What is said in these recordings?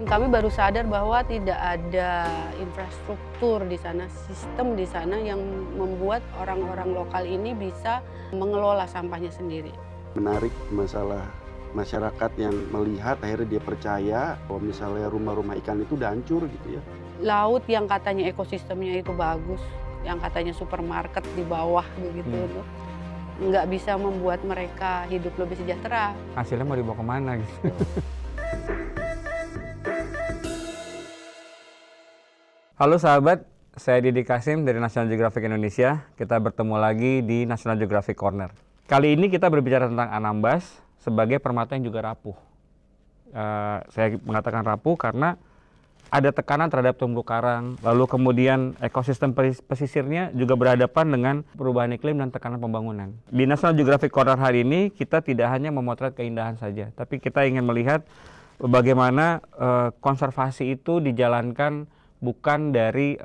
Kami baru sadar bahwa tidak ada infrastruktur di sana, sistem di sana yang membuat orang-orang lokal ini bisa mengelola sampahnya sendiri. Menarik masalah masyarakat yang melihat akhirnya dia percaya bahwa misalnya rumah-rumah ikan itu udah hancur gitu ya. Laut yang katanya ekosistemnya itu bagus, yang katanya supermarket di bawah begitu tuh, nggak bisa membuat mereka hidup lebih sejahtera. Hasilnya mau dibawa kemana gitu. Halo sahabat, saya Didi Kasim dari National Geographic Indonesia. Kita bertemu lagi di National Geographic Corner. Kali ini kita berbicara tentang Anambas sebagai permata yang juga rapuh. Saya mengatakan rapuh karena ada tekanan terhadap terumbu karang, lalu kemudian ekosistem pesisirnya juga berhadapan dengan perubahan iklim dan tekanan pembangunan. Di National Geographic Corner hari ini kita tidak hanya memotret keindahan saja, tapi kita ingin melihat bagaimana konservasi itu dijalankan bukan dari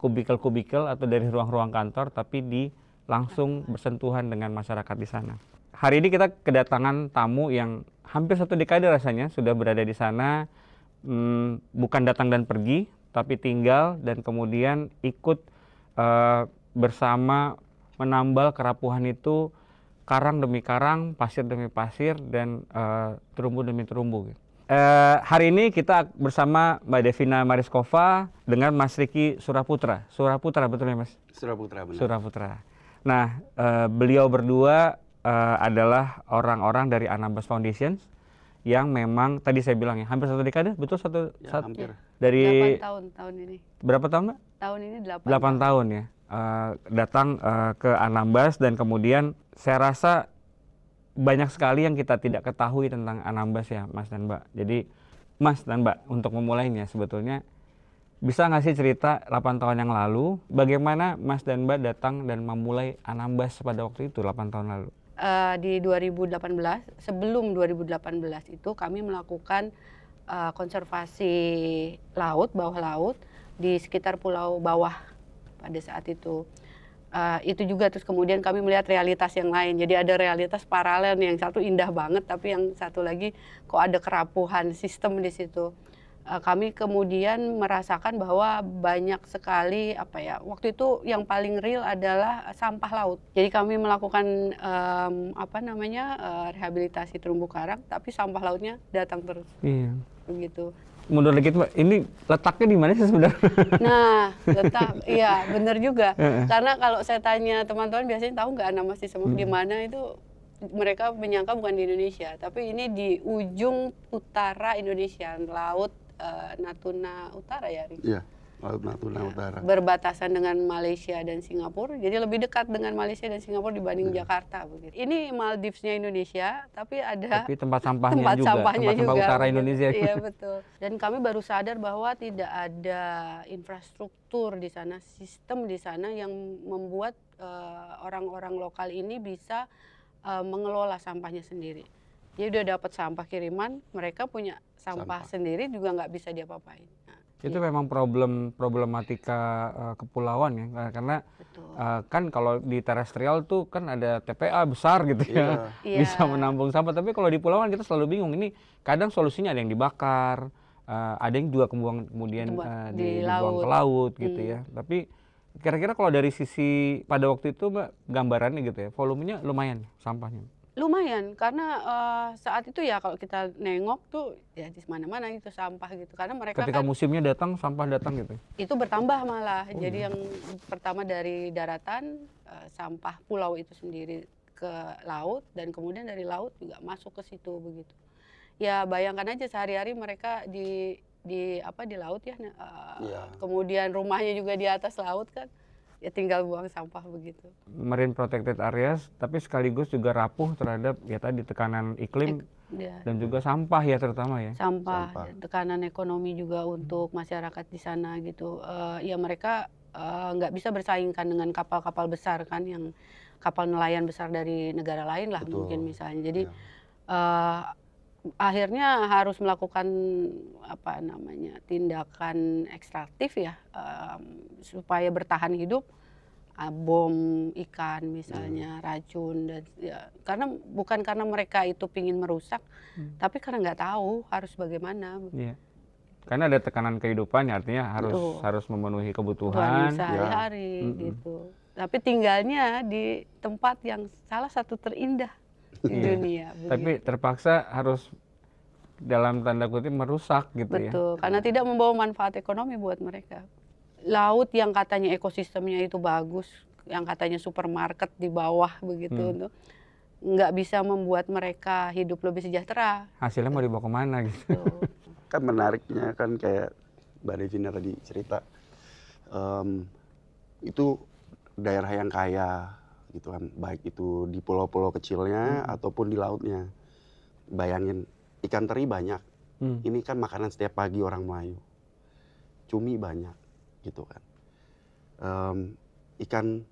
kubikel-kubikel atau dari ruang-ruang kantor, tapi langsung bersentuhan dengan masyarakat di sana. Hari ini kita kedatangan tamu yang hampir 1 dekade rasanya sudah berada di sana, bukan datang dan pergi, tapi tinggal dan kemudian ikut bersama menambal kerapuhan itu, karang demi karang, pasir demi pasir, dan terumbu demi terumbu. Hari ini kita bersama Mbak Devina Mariskova dengan Mas Riki Suraputra. Suraputra betul ya Mas? Suraputra benar. Suraputra. Nah, beliau berdua adalah orang-orang dari Anambas Foundation yang memang tadi saya bilang ya hampir 1 dekade, betul Hampir. Dari 8 tahun ini. berapa tahun Mbak? Tahun ini 8 tahun ya. Datang ke Anambas dan kemudian saya rasa banyak sekali yang kita tidak ketahui tentang Anambas ya Mas dan Mbak. Jadi Mas dan Mbak, untuk memulainya sebetulnya bisa nggak sih cerita 8 tahun yang lalu bagaimana Mas dan Mbak datang dan memulai Anambas pada waktu itu 8 tahun lalu? Di 2018, sebelum 2018 itu kami melakukan konservasi laut, bawah laut di sekitar Pulau Bawah pada saat itu. Itu juga terus kemudian kami melihat realitas yang lain. Jadi ada realitas paralel nih, yang satu indah banget tapi yang satu lagi kok ada kerapuhan sistem di situ. Kami kemudian merasakan bahwa banyak sekali waktu itu yang paling real adalah sampah laut. Jadi kami melakukan rehabilitasi terumbu karang, tapi sampah lautnya datang terus. Iya. Begitu. Mundur dikit Mbak, ini letaknya di mana sih sebenarnya? Nah, iya benar juga. Karena kalau saya tanya teman-teman biasanya tahu nggak Anambas di Semeru di mana, itu mereka menyangka bukan di Indonesia, tapi ini di ujung utara Indonesia, laut Natuna Utara ya, Rik? Iya, Laut Natuna Utara. Berbatasan dengan Malaysia dan Singapura, jadi lebih dekat dengan Malaysia dan Singapura dibanding Jakarta begitu. Ini Maldivesnya Indonesia, tapi ada tempat sampahnya juga, sampah utara begitu. Indonesia. Iya betul. Dan kami baru sadar bahwa tidak ada infrastruktur di sana, sistem di sana yang membuat orang-orang lokal ini bisa mengelola sampahnya sendiri. Jadi udah dapat sampah kiriman, mereka punya sampah sendiri juga nggak bisa diapa-apain. Nah, itu memang problematika kepulauan ya, karena kan kalau di terestrial tuh kan ada TPA besar gitu ya, bisa menampung sampah. Tapi kalau di pulau kan kita selalu bingung, ini kadang solusinya ada yang dibakar, ada yang juga kemudian dibuang ke laut gitu ya. Tapi kira-kira kalau dari sisi pada waktu itu Mbak, gambarannya gitu ya, volumenya lumayan sampahnya? Lumayan, karena saat itu ya kalau kita nengok tuh ya di mana-mana itu sampah gitu, karena mereka ketika musimnya datang, sampah datang gitu? Itu bertambah malah. Jadi yang pertama dari daratan, sampah pulau itu sendiri ke laut, dan kemudian dari laut juga masuk ke situ begitu. Ya bayangkan aja sehari-hari mereka di laut ya, kemudian rumahnya juga di atas laut kan. Ya tinggal buang sampah begitu. Marine Protected Areas, tapi sekaligus juga rapuh terhadap ya tadi tekanan iklim dan juga sampah ya terutama ya. Sampah. Tekanan ekonomi juga untuk masyarakat di sana gitu. Ya mereka nggak bisa bersaingkan dengan kapal-kapal besar kan, yang kapal nelayan besar dari negara lain lah. Betul. Mungkin misalnya. Jadi akhirnya harus melakukan tindakan ekstraktif ya, supaya bertahan hidup. bom ikan misalnya, racun dan ya, bukan karena mereka itu pingin merusak, tapi karena nggak tahu harus bagaimana. Iya. Karena ada tekanan kehidupan, ya, artinya harus memenuhi kebutuhan. Sehari-hari gitu. Tapi tinggalnya di tempat yang salah satu terindah di dunia. Tapi terpaksa harus dalam tanda kutip merusak gitu ya. Betul, karena tidak membawa manfaat ekonomi buat mereka. Laut yang katanya ekosistemnya itu bagus, yang katanya supermarket di bawah begitu, nggak bisa membuat mereka hidup lebih sejahtera. Hasilnya mau dibawa kemana gitu. Kan menariknya kan kayak Mbak Devina tadi cerita, itu daerah yang kaya gitu kan, baik itu di pulau-pulau kecilnya ataupun di lautnya. Bayangin ikan teri banyak, ini kan makanan setiap pagi orang Melayu. Cumi banyak gitu kan. Ikan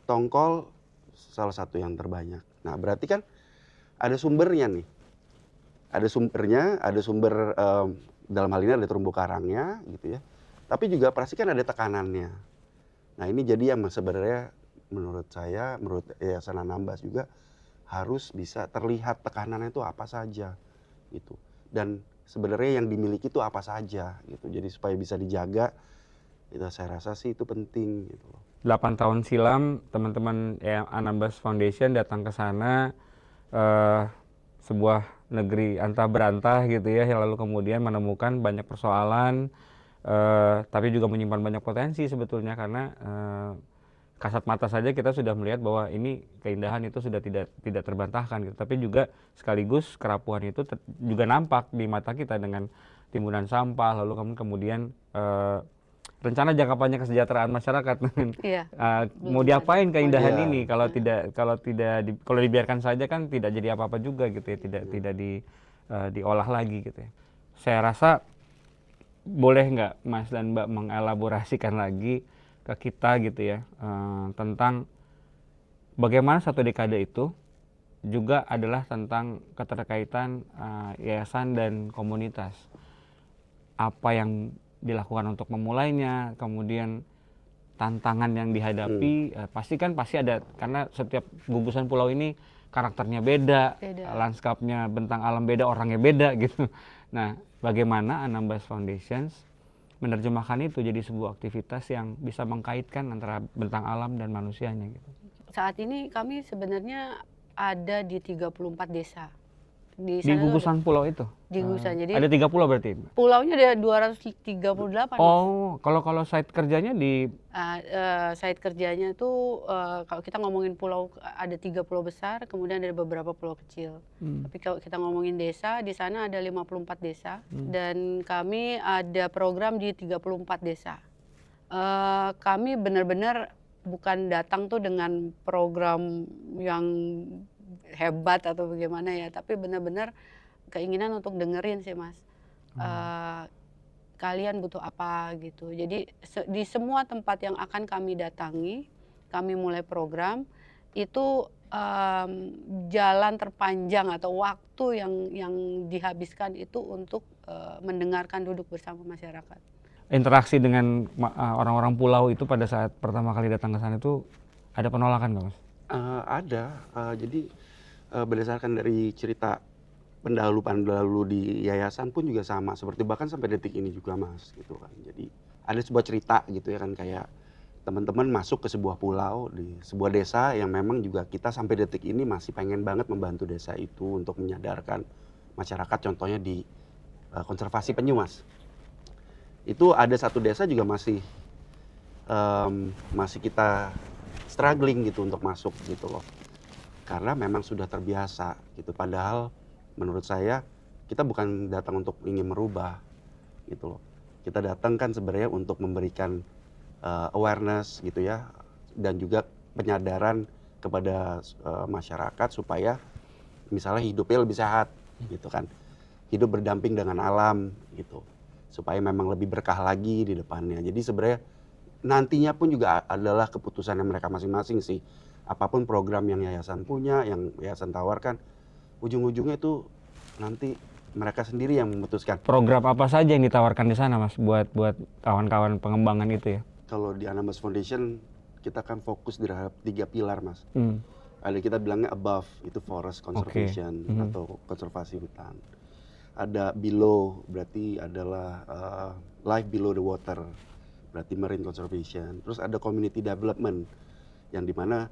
tongkol salah satu yang terbanyak. Nah berarti kan ada sumbernya nih. Ada sumber dalam hal ini ada terumbu karangnya gitu ya. Tapi juga pasti kan ada tekanannya. Nah ini jadi yang sebenarnya menurut saya, menurut Yayasan Anambas juga harus bisa terlihat tekanannya itu apa saja gitu. Dan sebenarnya yang dimiliki itu apa saja gitu. Jadi supaya bisa dijaga, itu saya rasa sih itu penting gitu loh. 8 tahun silam teman-teman Anambas Foundation datang ke sana, sebuah negeri antah berantah gitu ya, yang lalu kemudian menemukan banyak persoalan, tapi juga menyimpan banyak potensi sebetulnya, karena kasat mata saja kita sudah melihat bahwa ini keindahan itu sudah tidak terbantahkan gitu. Tapi juga sekaligus kerapuhan itu juga nampak di mata kita dengan timbunan sampah, lalu kemudian rencana jangka panjang kesejahteraan masyarakat. Mau diapain keindahan ini kalau dibiarkan saja kan tidak jadi apa-apa juga gitu ya, tidak diolah lagi gitu ya. Saya rasa boleh nggak Mas dan Mbak mengelaborasikan lagi ke kita gitu ya, tentang bagaimana satu dekade itu juga adalah tentang keterkaitan yayasan dan komunitas. Apa yang dilakukan untuk memulainya, kemudian tantangan yang dihadapi, pasti ada, karena setiap gugusan pulau ini karakternya beda. Lanskapnya, bentang alam beda, orangnya beda gitu. Nah, bagaimana Anambas Foundations menerjemahkan itu jadi sebuah aktivitas yang bisa mengkaitkan antara bentang alam dan manusianya gitu. Saat ini kami sebenarnya ada di 34 desa. Di gugusan pulau itu? Di gugusan. Jadi ada 3 pulau berarti? Pulaunya ada 238. Oh, kalau site kerjanya di? Site kerjanya tuh kalau kita ngomongin pulau, ada 3 pulau besar, kemudian ada beberapa pulau kecil. Tapi kalau kita ngomongin desa, di sana ada 54 desa. Dan kami ada program di 34 desa. Kami benar-benar bukan datang tuh dengan program yang hebat atau bagaimana ya, tapi benar-benar keinginan untuk dengerin sih Mas, kalian butuh apa gitu. Jadi di semua tempat yang akan kami datangi, kami mulai program itu, jalan terpanjang atau waktu yang dihabiskan itu untuk mendengarkan, duduk bersama masyarakat. Interaksi dengan orang-orang pulau itu pada saat pertama kali datang ke sana itu ada penolakan nggak Mas? Ada, jadi berdasarkan dari cerita pendahulu di yayasan pun juga sama, seperti bahkan sampai detik ini juga Mas gitu kan. Jadi ada sebuah cerita gitu ya kan, kayak teman-teman masuk ke sebuah pulau di sebuah desa yang memang juga kita sampai detik ini masih pengen banget membantu desa itu untuk menyadarkan masyarakat, contohnya di konservasi penyu Mas. Itu ada satu desa juga masih kita struggling gitu untuk masuk gitu loh, karena memang sudah terbiasa gitu. Padahal menurut saya kita bukan datang untuk ingin merubah gitu loh, kita datang kan sebenarnya untuk memberikan awareness gitu ya, dan juga penyadaran kepada masyarakat supaya misalnya hidupnya lebih sehat gitu kan, hidup berdamping dengan alam gitu, supaya memang lebih berkah lagi di depannya. Jadi sebenarnya nantinya pun juga adalah keputusan yang mereka masing-masing sih. Apapun program yang yayasan punya, yang yayasan tawarkan, ujung-ujungnya itu nanti mereka sendiri yang memutuskan. Program apa saja yang ditawarkan di sana Mas buat kawan-kawan pengembangan itu ya? Kalau di Anambas Foundation kita kan fokus terhadap 3 pilar, Mas. Hmm. Ada kita bilangnya above, itu forest conservation Mhm. atau konservasi hutan. Ada below, berarti adalah life below the water, berarti marine conservation. Terus ada community development, yang dimana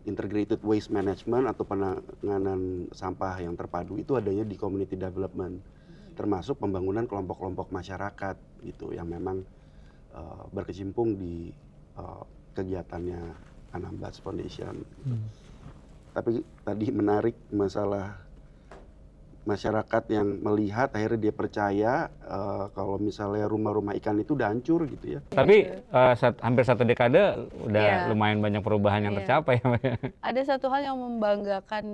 integrated waste management atau penanganan sampah yang terpadu itu adanya di community development, termasuk pembangunan kelompok-kelompok masyarakat gitu yang memang berkecimpung di kegiatannya Anambas Foundation. Tapi tadi menarik masalah masyarakat yang melihat akhirnya dia percaya kalau misalnya rumah-rumah ikan itu udah hancur gitu ya. Tapi hampir 1 dekade udah Iya. lumayan banyak perubahan yang Iya. tercapai. Ada satu hal yang membanggakan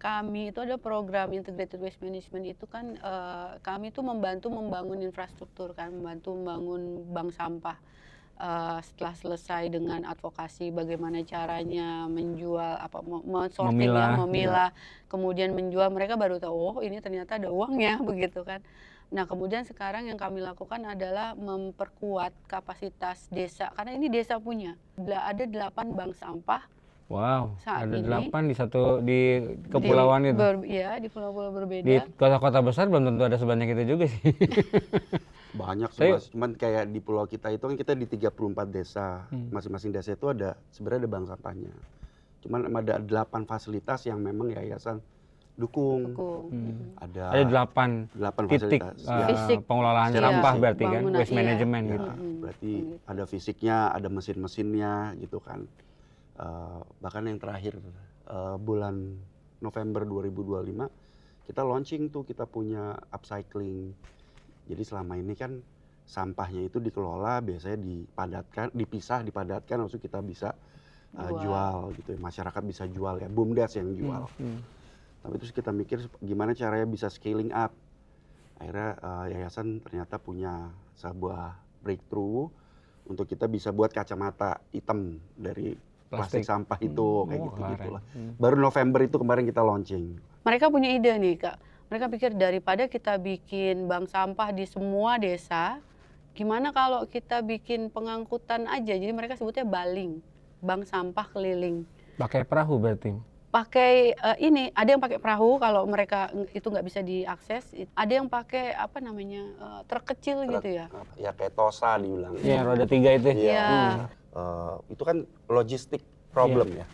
kami, itu ada program integrated waste management itu kan kami itu membantu membangun infrastruktur kan, membantu membangun bank sampah. Setelah selesai dengan advokasi bagaimana caranya menjual sorting Memilah, memilah, kemudian menjual, mereka baru tahu oh ini ternyata ada uangnya begitu kan. Nah kemudian sekarang yang kami lakukan adalah memperkuat kapasitas desa, karena ini desa punya. Ada 8 bank sampah. Wow, Saat ada ini 8 di kepulauan itu. Ya, di pulau-pulau berbeda. Di kota-kota besar belum tentu ada sebanyak itu juga sih. Banyak sih, Mas. Cuman kayak di pulau kita itu kan kita di 34 desa. Masing-masing desa itu sebenarnya ada bank sampahnya. Cuman ada 8 fasilitas yang memang yayasan dukung. Ada 8 titik fasilitas. Ya. Fisik. pengelolaan Secara sampah fisik. berarti kan, Bangunan, waste iya. management Ya, gitu. berarti ada fisiknya, ada mesin-mesinnya gitu kan. Bahkan yang terakhir bulan November 2025 kita launching tuh, kita punya upcycling. Jadi selama ini kan sampahnya itu dikelola biasanya dipadatkan, langsung kita bisa jual gitu ya. Masyarakat bisa jual ya, BUMDes yang jual. Tapi terus kita mikir gimana caranya bisa scaling up. Akhirnya yayasan ternyata punya sebuah breakthrough untuk kita bisa buat kacamata hitam dari plastik sampah itu kayak gitu-gitu lah. Baru November itu kemarin kita launching. Mereka punya ide nih Kak. Mereka pikir daripada kita bikin bank sampah di semua desa, gimana kalau kita bikin pengangkutan aja. Jadi mereka sebutnya baling, bank sampah keliling. Pakai perahu berarti. Pakai ada yang pakai perahu kalau mereka itu nggak bisa diakses. Ada yang pakai truk kecil gitu ya. Ya kayak Tosa dibilang. Iya, roda 3 itu. Iya. Itu kan logistik problem ya.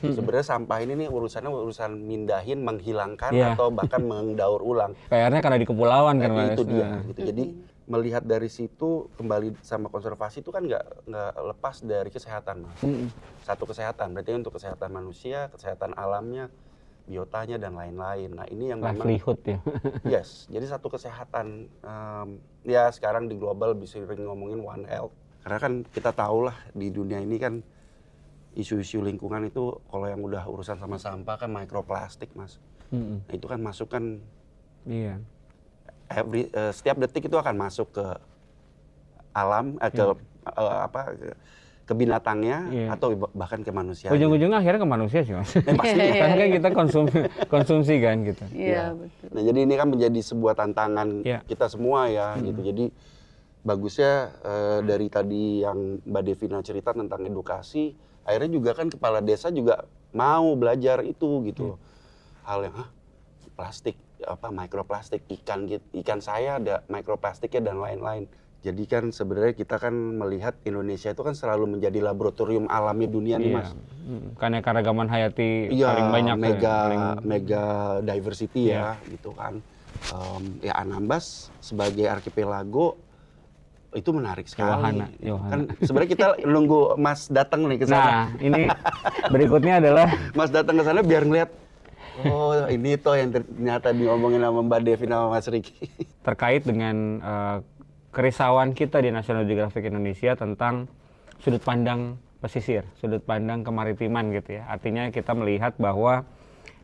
Sebenarnya sampah ini nih urusan mindahin, menghilangkan atau bahkan mendaur ulang. PR-nya karena di kepulauan kan, Mas. Itu dia gitu. Jadi melihat dari situ kembali sama konservasi itu kan nggak lepas dari kesehatan, Mas. Satu kesehatan, berarti untuk kesehatan manusia, kesehatan alamnya, biotanya dan lain-lain. Nah ini yang memang livelihood ya. yes, jadi satu kesehatan. Ya sekarang di global bisa ngomongin One Health. Karena kan kita tahu lah di dunia ini kan isu-isu lingkungan itu kalau yang udah urusan sama sampah kan mikroplastik, Mas. Nah, itu kan masuk kan Iya. Setiap detik itu akan masuk ke alam, ke binatangnya atau bahkan ke manusia. Ujung-ujungnya akhirnya ke manusia sih, Mas. Karena kan kita konsumsi kan gitu. Iya, betul. Nah, jadi ini kan menjadi sebuah tantangan kita semua ya gitu. Jadi bagusnya dari tadi yang Mbak Devina cerita tentang edukasi, akhirnya juga kan kepala desa juga mau belajar itu gitu. Hal yang plastik, mikroplastik, ikan saya ada mikroplastiknya dan lain-lain. Jadi kan sebenarnya kita kan melihat Indonesia itu kan selalu menjadi laboratorium alami dunia nih, Mas. Keanekaragaman hayati paling banyak, mega diversity ya gitu kan. Ya Anambas sebagai arkipelago itu menarik sekali. Kan sebenarnya kita nunggu Mas datang nih ke sana. Nah, ini berikutnya adalah Mas datang ke sana biar ngeliat, oh ini toh yang ternyata diomongin sama Mbak Devina sama Mas Riki. Terkait dengan kerisauan kita di National Geographic Indonesia tentang sudut pandang pesisir, sudut pandang kemaritiman gitu ya. Artinya kita melihat bahwa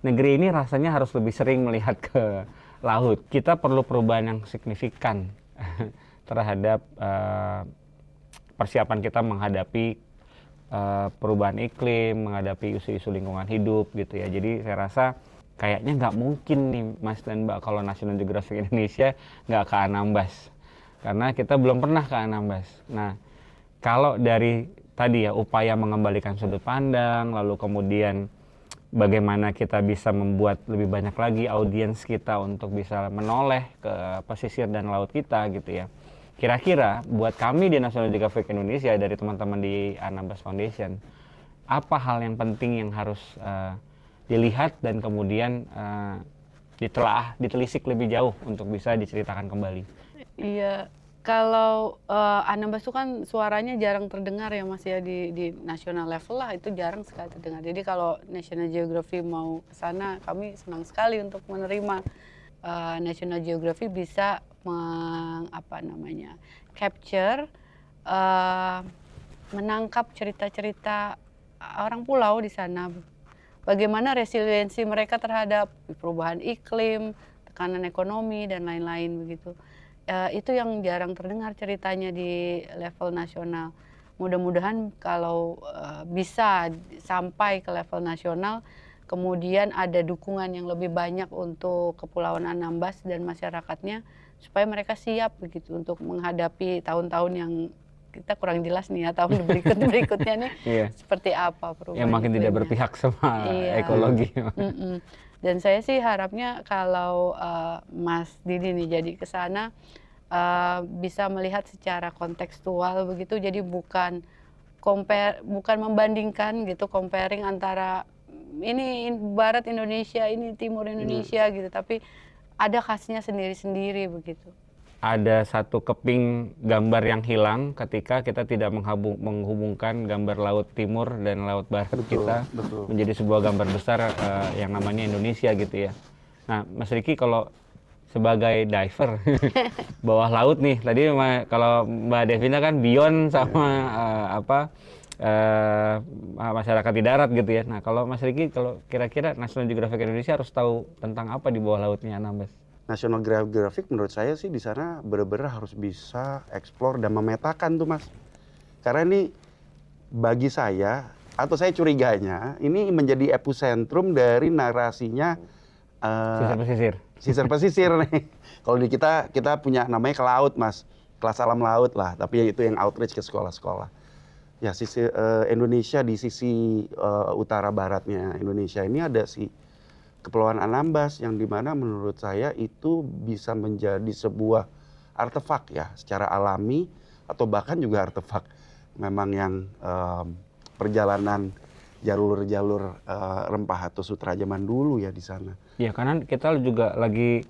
negeri ini rasanya harus lebih sering melihat ke laut. Kita perlu perubahan yang signifikan terhadap persiapan kita menghadapi perubahan iklim, menghadapi isu-isu lingkungan hidup gitu ya. Jadi saya rasa kayaknya nggak mungkin nih Mas dan Mbak kalau National Geographic Indonesia nggak ke Anambas. Karena kita belum pernah ke Anambas. Nah, kalau dari tadi ya upaya mengembalikan sudut pandang, lalu kemudian bagaimana kita bisa membuat lebih banyak lagi audiens kita untuk bisa menoleh ke pesisir dan laut kita gitu ya. Kira-kira buat kami di National Geographic Indonesia dari teman-teman di Anambas Foundation, apa hal yang penting yang harus dilihat dan kemudian ditelisik lebih jauh untuk bisa diceritakan kembali? Iya, kalau Anambas itu kan suaranya jarang terdengar ya Mas ya di nasional level lah, itu jarang sekali terdengar. Jadi kalau National Geographic mau ke sana, kami senang sekali untuk menerima National Geographic bisa capture, menangkap cerita-cerita orang pulau di sana. Bagaimana resiliensi mereka terhadap perubahan iklim, tekanan ekonomi dan lain-lain begitu. Itu yang jarang terdengar ceritanya di level nasional. Mudah-mudahan kalau bisa sampai ke level nasional, kemudian ada dukungan yang lebih banyak untuk Kepulauan Anambas dan masyarakatnya, supaya mereka siap begitu untuk menghadapi tahun-tahun yang kita kurang jelas nih ya, tahun berikutnya nih seperti apa perubahan yang makin tidak berpihak sama ekologi. Dan saya sih harapnya kalau Mas Didi nih jadi ke sana bisa melihat secara kontekstual begitu, jadi bukan membandingkan gitu, comparing antara ini barat Indonesia, ini timur Indonesia gitu, tapi ada khasnya sendiri-sendiri begitu. Ada satu keping gambar yang hilang ketika kita tidak menghubungkan gambar laut timur dan laut barat kita menjadi sebuah gambar besar yang namanya Indonesia gitu ya. Nah, Mas Riki kalau sebagai diver bawah laut nih, tadi kalau Mbak Devina kan beyond sama masyarakat di darat gitu ya. Nah, kalau Mas Riki, kalau kira-kira National Geographic Indonesia harus tahu tentang apa di bawah lautnya Anambas? National Geographic menurut saya sih di sana benar-benar harus bisa explore dan memetakan tuh Mas. Karena ini bagi saya, atau saya curiganya, ini menjadi epicentrum dari narasinya sisir pesisir nih. Kalau di kita punya namanya ke laut Mas, kelas alam laut lah, tapi itu yang outreach ke sekolah-sekolah. Ya Indonesia di sisi utara baratnya Indonesia ini ada Kepulauan Anambas yang dimana menurut saya itu bisa menjadi sebuah artefak ya secara alami, atau bahkan juga artefak memang yang perjalanan jalur-jalur rempah atau sutra zaman dulu ya di sana. Ya karena kita juga lagi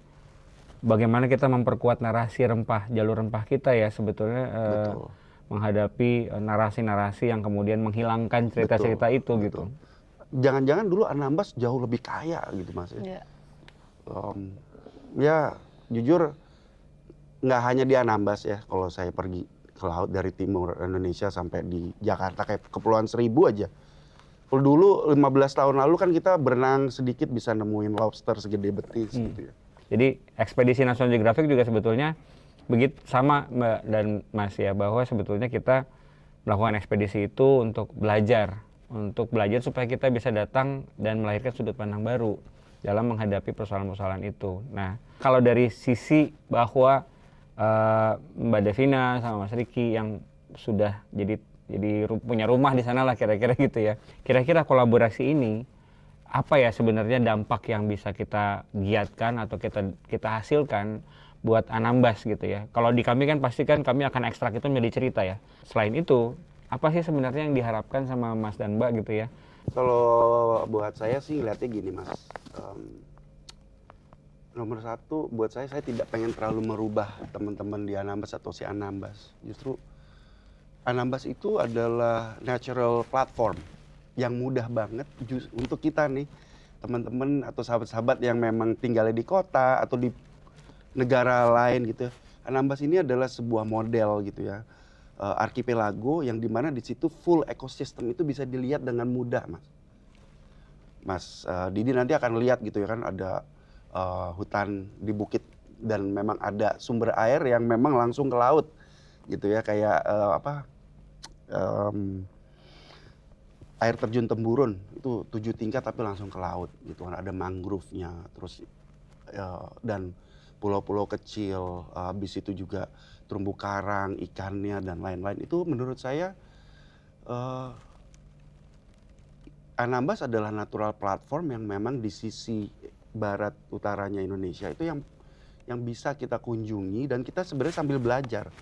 bagaimana kita memperkuat narasi rempah, jalur rempah kita ya sebetulnya menghadapi narasi-narasi yang kemudian menghilangkan cerita-cerita itu gitu. Jangan-jangan dulu Anambas jauh lebih kaya gitu Mas ya. Ya jujur nggak hanya di Anambas ya, kalau saya pergi ke laut dari timur Indonesia sampai di Jakarta kayak Kepulauan Seribu aja. Kalau dulu 15 tahun lalu kan kita berenang sedikit bisa nemuin lobster segede betis gitu ya. Jadi ekspedisi National Geographic juga sebetulnya begitu sama Mbak dan Mas ya, bahwa sebetulnya kita melakukan ekspedisi itu untuk belajar supaya kita bisa datang dan melahirkan sudut pandang baru dalam menghadapi persoalan-persoalan itu. Nah, kalau dari sisi bahwa Mbak Devina sama Mas Riki yang sudah jadi punya rumah di sana lah kira-kira gitu ya. Kira-kira kolaborasi ini apa ya sebenarnya dampak yang bisa kita giatkan atau kita hasilkan buat Anambas gitu ya. Kalau di kami kan pasti kan kami akan ekstrak itu menjadi cerita ya. Selain itu, apa sih sebenarnya yang diharapkan sama Mas dan Mbak gitu ya? Kalau buat saya sih lihatnya gini Mas, nomor satu buat saya tidak pengen terlalu merubah teman-teman di Anambas atau si Anambas. Justru Anambas itu adalah natural platform yang mudah banget untuk kita nih, teman-teman atau sahabat-sahabat yang memang tinggalnya di kota atau di negara lain gitu. Anambas ini adalah sebuah model gitu ya. Arkipelago yang dimana di situ full ekosistem itu bisa dilihat dengan mudah Mas Didi nanti akan lihat gitu ya kan, ada hutan di bukit dan memang ada sumber air yang memang langsung ke laut gitu ya, kayak air terjun Temburun itu 7 tingkat tapi langsung ke laut gitu kan, ada mangrove-nya terus dan pulau-pulau kecil, habis itu juga terumbu karang, ikannya dan lain-lain. Itu menurut saya Eh, Anambas adalah natural platform yang memang di sisi barat utaranya Indonesia itu yang bisa kita kunjungi dan kita sebenarnya sambil belajar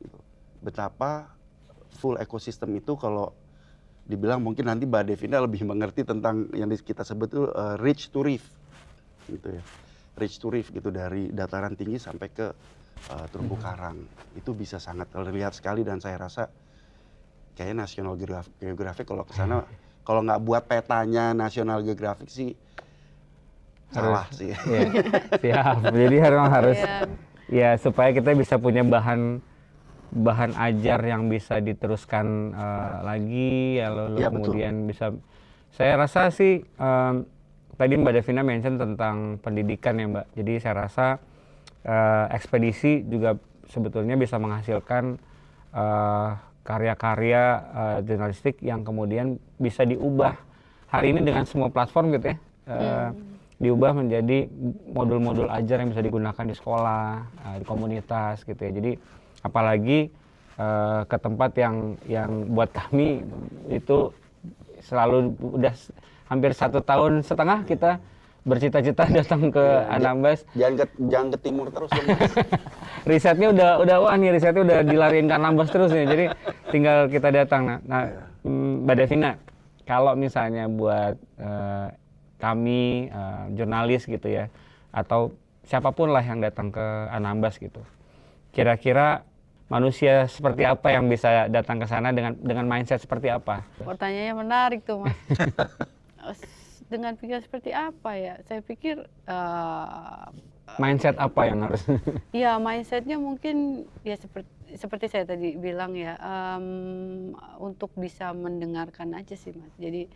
gitu. Betapa full ekosistem itu, kalau dibilang mungkin nanti Mbak Devina lebih mengerti tentang yang kita sebut itu reach to reef gitu ya. Reach to reef gitu, dari dataran tinggi sampai ke terumbu karang. Itu bisa sangat terlihat sekali, dan saya rasa kayaknya National Geographic kalau ke sana, kalau nggak buat petanya National Geographic sih salah sih. Ya, siap. Jadi harus ya supaya kita bisa punya bahan ajar yang bisa diteruskan lagi, ya lalu Ya, kemudian bisa. Saya rasa sih tadi Mbak Devina mention tentang pendidikan ya Mbak. Jadi saya rasa ekspedisi juga sebetulnya bisa menghasilkan karya-karya jurnalistik yang kemudian bisa diubah hari ini dengan semua platform gitu ya. Diubah menjadi modul-modul ajar yang bisa digunakan di sekolah, di komunitas gitu ya. Jadi apalagi ke tempat yang buat kami itu selalu udah hampir 1,5 tahun kita bercita-cita datang ke Anambas. Jangan ke timur terus dong, Mas. Risetnya risetnya udah dilariin ke Anambas terus nih. Jadi tinggal kita datang. Nah, Mbak Devina, kalau misalnya buat kami jurnalis gitu ya, atau siapapun lah yang datang ke Anambas gitu, kira-kira manusia seperti apa yang bisa datang ke sana dengan mindset seperti apa? Pertanyaannya menarik tuh, Mas. Dengan pikiran seperti apa ya? Saya pikir mindset apa yang harus? ya mindsetnya mungkin ya seperti saya tadi bilang ya, untuk bisa mendengarkan aja sih Mas. Jadi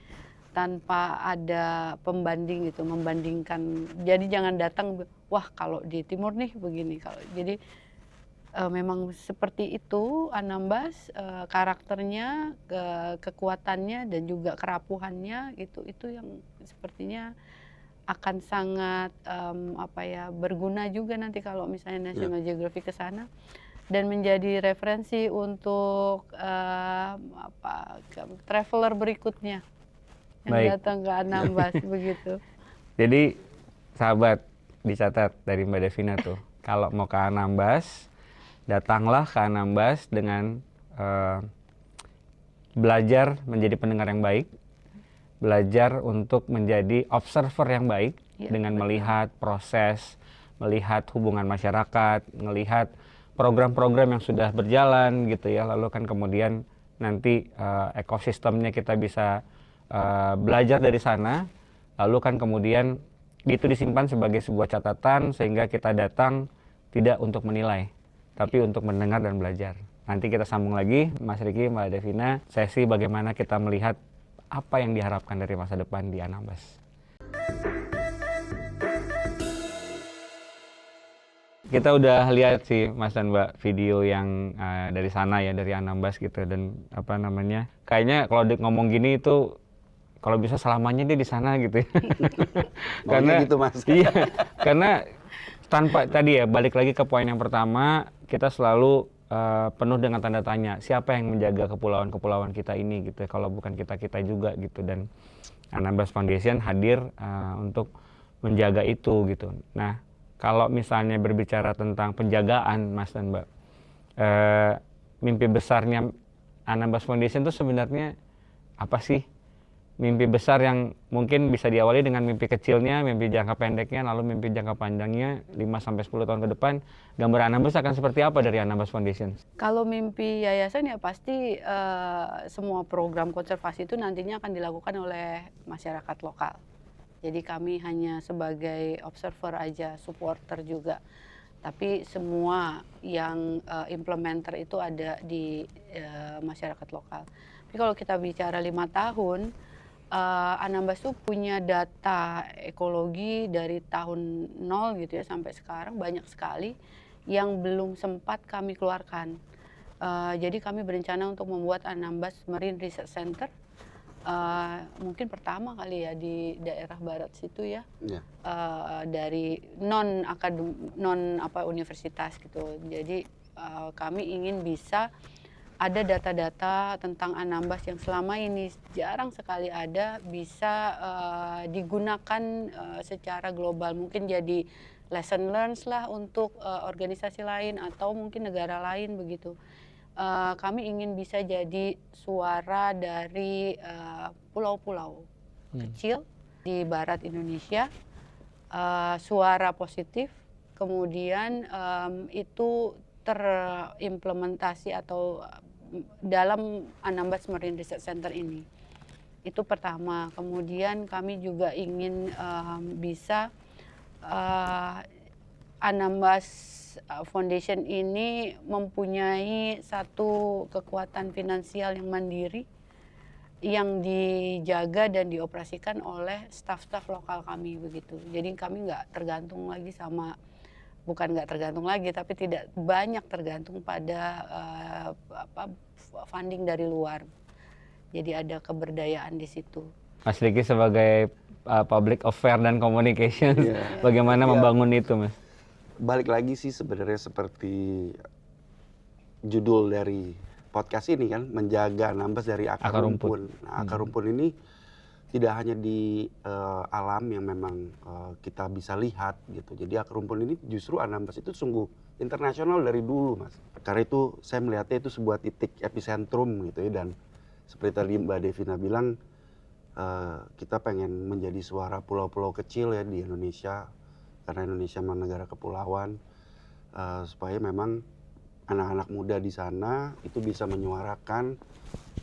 tanpa ada pembanding gitu, membandingkan. Jadi jangan datang, wah kalau di timur nih begini. Jadi memang seperti itu Anambas, karakternya, kekuatannya dan juga kerapuhannya itu yang sepertinya akan sangat berguna juga nanti kalau misalnya National Geographic ke sana dan menjadi referensi untuk traveler berikutnya yang datang ke Anambas begitu. Jadi sahabat, dicatat dari Mbak Devina tuh, kalau mau ke Anambas, datanglah ke Anambas dengan belajar menjadi pendengar yang baik, belajar untuk menjadi observer yang baik dengan melihat proses, melihat hubungan masyarakat, melihat program-program yang sudah berjalan gitu ya. Lalu kan kemudian nanti ekosistemnya kita bisa belajar dari sana. Lalu kan kemudian itu disimpan sebagai sebuah catatan sehingga kita datang tidak untuk menilai, tapi untuk mendengar dan belajar. Nanti kita sambung lagi, Mas Riki, Mbak Devina, sesi bagaimana kita melihat apa yang diharapkan dari masa depan di Anambas. Kita udah lihat sih Mas dan Mbak video yang dari sana ya, dari Anambas gitu, dan kayaknya kalau ngomong gini itu kalau bisa selamanya dia di sana gitu ya. Karena gitu Mas. Iya, karena tanpa tadi ya, balik lagi ke poin yang pertama, kita selalu penuh dengan tanda tanya, siapa yang menjaga kepulauan-kepulauan kita ini gitu ya, kalau bukan kita juga gitu. Dan Anambas Foundation hadir untuk menjaga itu gitu. Nah, kalau misalnya berbicara tentang penjagaan Mas dan Mbak, mimpi besarnya Anambas Foundation itu sebenarnya apa sih? Mimpi besar yang mungkin bisa diawali dengan mimpi kecilnya, mimpi jangka pendeknya, lalu mimpi jangka panjangnya 5-10 tahun ke depan. Gambar Anambas akan seperti apa dari Anambas Foundation? Kalau mimpi yayasan ya pasti semua program konservasi itu nantinya akan dilakukan oleh masyarakat lokal. Jadi kami hanya sebagai observer aja, supporter juga. Tapi semua yang implementer itu ada di masyarakat lokal. Tapi kalau kita bicara 5 tahun, Anambas tuh punya data ekologi dari tahun 0 gitu ya sampai sekarang banyak sekali yang belum sempat kami keluarkan. Jadi kami berencana untuk membuat Anambas Marine Research Center, mungkin pertama kali ya di daerah barat situ ya, dari non universitas gitu. Jadi kami ingin bisa ada data-data tentang Anambas yang selama ini jarang sekali ada bisa digunakan secara global, mungkin jadi lesson learned lah untuk organisasi lain atau mungkin negara lain begitu. Kami ingin bisa jadi suara dari pulau-pulau kecil di barat Indonesia, suara positif, kemudian itu terimplementasi atau dalam Anambas Marine Research Center ini. Itu pertama. Kemudian kami juga ingin bisa Anambas Foundation ini mempunyai satu kekuatan finansial yang mandiri yang dijaga dan dioperasikan oleh staf-staf lokal kami begitu. Jadi kami nggak tergantung lagi sama, bukan nggak tergantung lagi, tapi tidak banyak tergantung pada funding dari luar. Jadi ada keberdayaan di situ. Mas Riki sebagai public affair dan communication, bagaimana membangun itu, Mas? Balik lagi sih sebenarnya seperti judul dari podcast ini kan, menjaga Anambas dari akar rumpun. Nah, akar rumpun ini tidak hanya di alam yang memang kita bisa lihat gitu. Jadi akar rumpun ini justru Anambas itu sungguh internasional dari dulu, Mas. Karena itu saya melihatnya itu sebuah titik epicentrum gitu ya, dan seperti tadi Mbak Devina bilang, kita pengen menjadi suara pulau-pulau kecil ya di Indonesia, karena Indonesia memang negara kepulauan, supaya memang anak-anak muda di sana itu bisa menyuarakan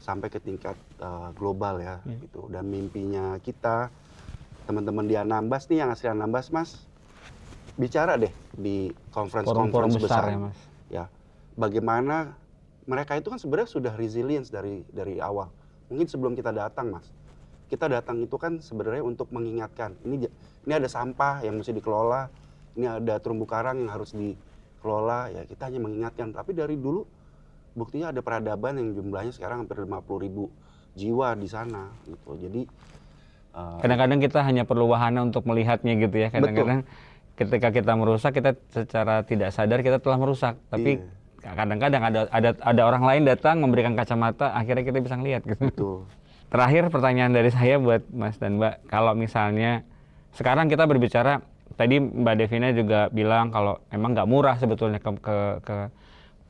sampai ke tingkat global ya, gitu. Dan mimpinya kita, teman-teman di Anambas nih, yang asli Anambas, Mas, bicara deh di conference besar ya, Mas. Ya, bagaimana mereka itu kan sebenarnya sudah resilience dari awal. Mungkin sebelum kita datang, Mas, kita datang itu kan sebenarnya untuk mengingatkan, ini ada sampah yang mesti dikelola, ini ada terumbu karang yang harus dikelola, ya kita hanya mengingatkan. Tapi dari dulu buktinya ada peradaban yang jumlahnya sekarang hampir 50.000 jiwa di sana gitu. Jadi kadang-kadang kita hanya perlu wahana untuk melihatnya gitu ya. Kadang-kadang ketika kita merusak, kita secara tidak sadar kita telah merusak. Tapi kadang-kadang ada orang lain datang memberikan kacamata, akhirnya kita bisa ngelihat gitu. Betul. Terakhir pertanyaan dari saya buat Mas dan Mbak, kalau misalnya sekarang kita berbicara, tadi Mbak Devina juga bilang kalau emang nggak murah sebetulnya ke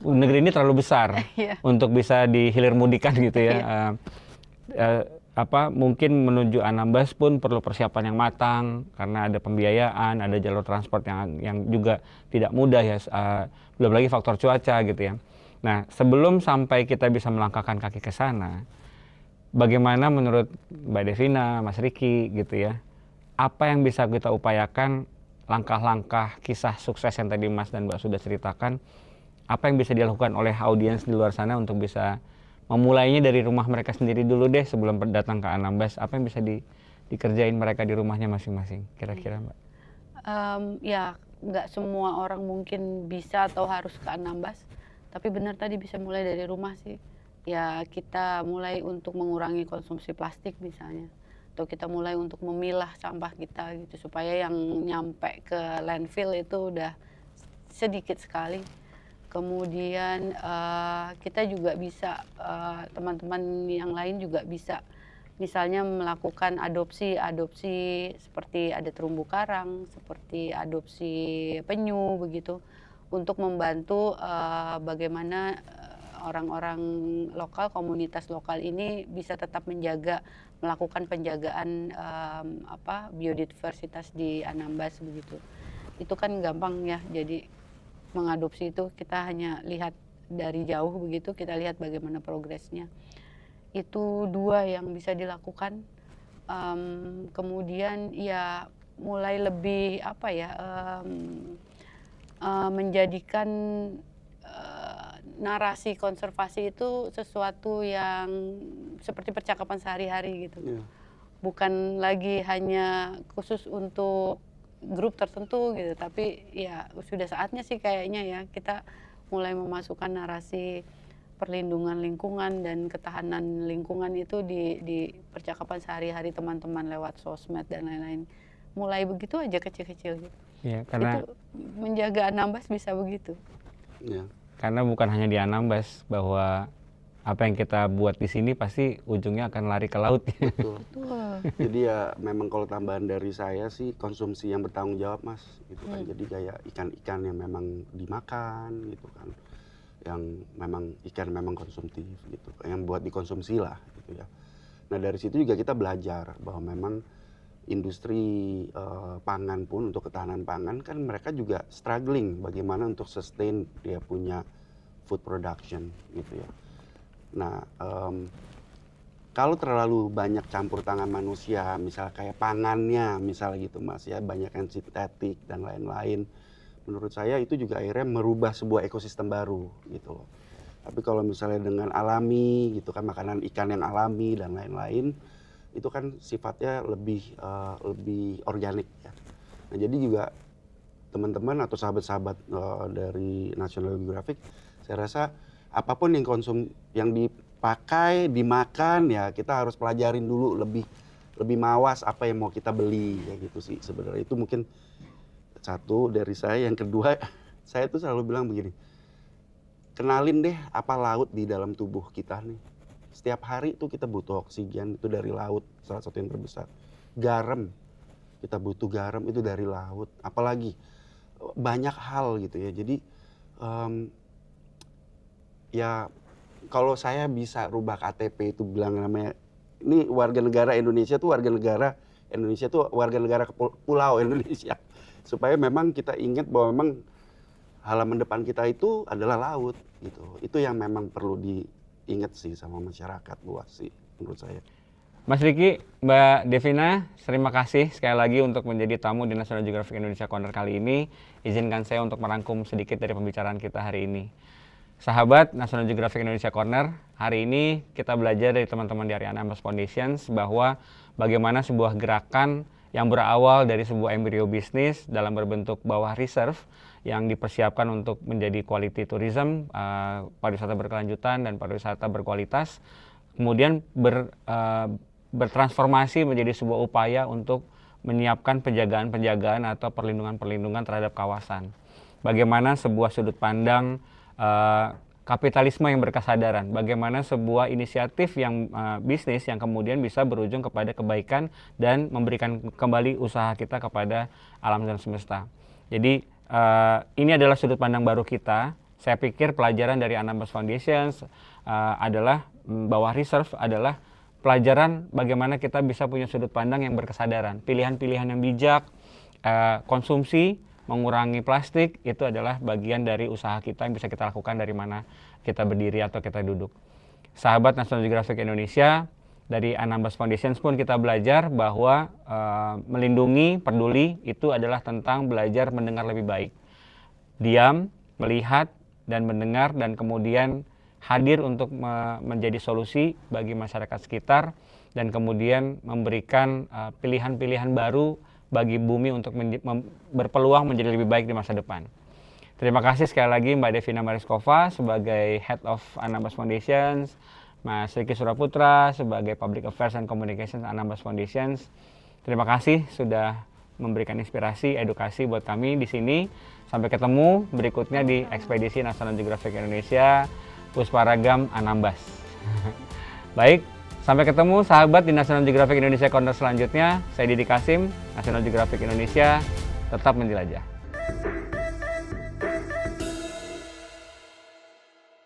negeri ini terlalu besar untuk bisa dihilir mudikan gitu ya. Mungkin menuju Anambas pun perlu persiapan yang matang karena ada pembiayaan, ada jalur transport yang juga tidak mudah ya, belum lagi faktor cuaca gitu ya. Nah, sebelum sampai kita bisa melangkahkan kaki ke sana, bagaimana menurut Mbak Devina, Mas Riki gitu ya, apa yang bisa kita upayakan, langkah-langkah kisah sukses yang tadi Mas dan Mbak sudah ceritakan, apa yang bisa dilakukan oleh audiens di luar sana untuk bisa memulainya dari rumah mereka sendiri dulu deh sebelum datang ke Anambas? Apa yang bisa dikerjain mereka di rumahnya masing-masing kira-kira, Mbak? Ya nggak semua orang mungkin bisa atau harus ke Anambas, tapi benar tadi bisa mulai dari rumah sih. Ya kita mulai untuk mengurangi konsumsi plastik misalnya, atau kita mulai untuk memilah sampah kita gitu supaya yang nyampe ke landfill itu udah sedikit sekali. Kemudian kita juga bisa, teman-teman yang lain juga bisa misalnya melakukan adopsi seperti ada terumbu karang, seperti adopsi penyu begitu, untuk membantu bagaimana orang-orang lokal, komunitas lokal ini bisa tetap melakukan penjagaan biodiversitas di Anambas begitu. Itu kan gampang ya, jadi mengadopsi itu kita hanya lihat dari jauh begitu, kita lihat bagaimana progresnya. Itu dua yang bisa dilakukan. Kemudian ya mulai lebih menjadikan narasi konservasi itu sesuatu yang seperti percakapan sehari-hari gitu. Bukan lagi hanya khusus untuk grup tertentu gitu, tapi ya sudah saatnya sih kayaknya ya kita mulai memasukkan narasi perlindungan lingkungan dan ketahanan lingkungan itu di percakapan sehari-hari teman-teman lewat sosmed dan lain-lain. Mulai begitu aja kecil-kecil gitu. Ya, karena itu menjaga Anambas bisa begitu. Ya. Karena bukan hanya di Anambas bahwa apa yang kita buat di sini pasti ujungnya akan lari ke laut. Betul. Betul. Jadi ya memang kalau tambahan dari saya sih konsumsi yang bertanggung jawab Mas gitu kan. Jadi kayak ikan-ikan yang memang dimakan gitu kan. Yang memang ikan memang konsumtif gitu. Yang buat dikonsumsi lah gitu ya. Nah dari situ juga kita belajar bahwa memang industri pangan pun untuk ketahanan pangan kan mereka juga struggling bagaimana untuk sustain dia punya food production gitu ya. Nah, kalau terlalu banyak campur tangan manusia, misal kayak pangannya, misalnya gitu Mas ya, banyak yang sintetik dan lain-lain, menurut saya itu juga akhirnya merubah sebuah ekosistem baru gitu loh. Tapi kalau misalnya dengan alami gitu kan, makanan ikan yang alami dan lain-lain, itu kan sifatnya lebih organik ya. Nah jadi juga teman-teman atau sahabat-sahabat dari National Geographic, saya rasa apapun yang dipakai, dimakan ya kita harus pelajarin dulu lebih mawas apa yang mau kita beli ya gitu sih sebenarnya. Itu mungkin satu dari saya. Yang kedua, saya tuh selalu bilang begini, kenalin deh apa laut di dalam tubuh kita nih. Setiap hari tuh kita butuh oksigen, itu dari laut, salah satu yang terbesar. Garam, kita butuh garam itu dari laut. Apalagi banyak hal gitu ya. Jadi ya kalau saya bisa rubah KTP itu bilang namanya ini warga negara Indonesia tuh warga negara pulau Indonesia, supaya memang kita ingat bahwa memang halaman depan kita itu adalah laut gitu. Itu yang memang perlu diingat sih sama masyarakat luas sih menurut saya. Mas Riki, Mbak Devina, terima kasih sekali lagi untuk menjadi tamu di National Geographic Indonesia Corner kali ini. Izinkan saya untuk merangkum sedikit dari pembicaraan kita hari ini. Sahabat National Geographic Indonesia Corner, hari ini kita belajar dari teman-teman dari Anambas Foundations bahwa bagaimana sebuah gerakan yang berawal dari sebuah embrio bisnis dalam berbentuk bawah reserve yang dipersiapkan untuk menjadi quality tourism, pariwisata berkelanjutan dan pariwisata berkualitas, kemudian bertransformasi menjadi sebuah upaya untuk menyiapkan penjagaan-penjagaan atau perlindungan-perlindungan terhadap kawasan. Bagaimana sebuah sudut pandang kapitalisme yang berkesadaran, bagaimana sebuah inisiatif yang bisnis yang kemudian bisa berujung kepada kebaikan dan memberikan kembali usaha kita kepada alam dan semesta. Jadi ini adalah sudut pandang baru kita. Saya pikir pelajaran dari Anambas Foundations adalah bawah reserve adalah pelajaran bagaimana kita bisa punya sudut pandang yang berkesadaran, pilihan-pilihan yang bijak, konsumsi, mengurangi plastik, itu adalah bagian dari usaha kita yang bisa kita lakukan dari mana kita berdiri atau kita duduk. Sahabat National Geographic Indonesia, dari Anambas Foundations pun kita belajar bahwa melindungi, peduli itu adalah tentang belajar mendengar lebih baik. Diam, melihat, dan mendengar, dan kemudian hadir untuk menjadi solusi bagi masyarakat sekitar, dan kemudian memberikan pilihan-pilihan baru bagi bumi untuk berpeluang menjadi lebih baik di masa depan. Terima kasih sekali lagi Mbak Devina Mariskova sebagai Head of Anambas Foundations, Mas Riki Suraputra sebagai Public Affairs and Communications Anambas Foundations. Terima kasih sudah memberikan inspirasi, edukasi buat kami di sini. Sampai ketemu berikutnya di Ekspedisi National Geographic Indonesia Pusparagam Anambas. Baik. Sampai ketemu sahabat di National Geographic Indonesia Corner selanjutnya. Saya Didi Kasim, National Geographic Indonesia, tetap menjelajah.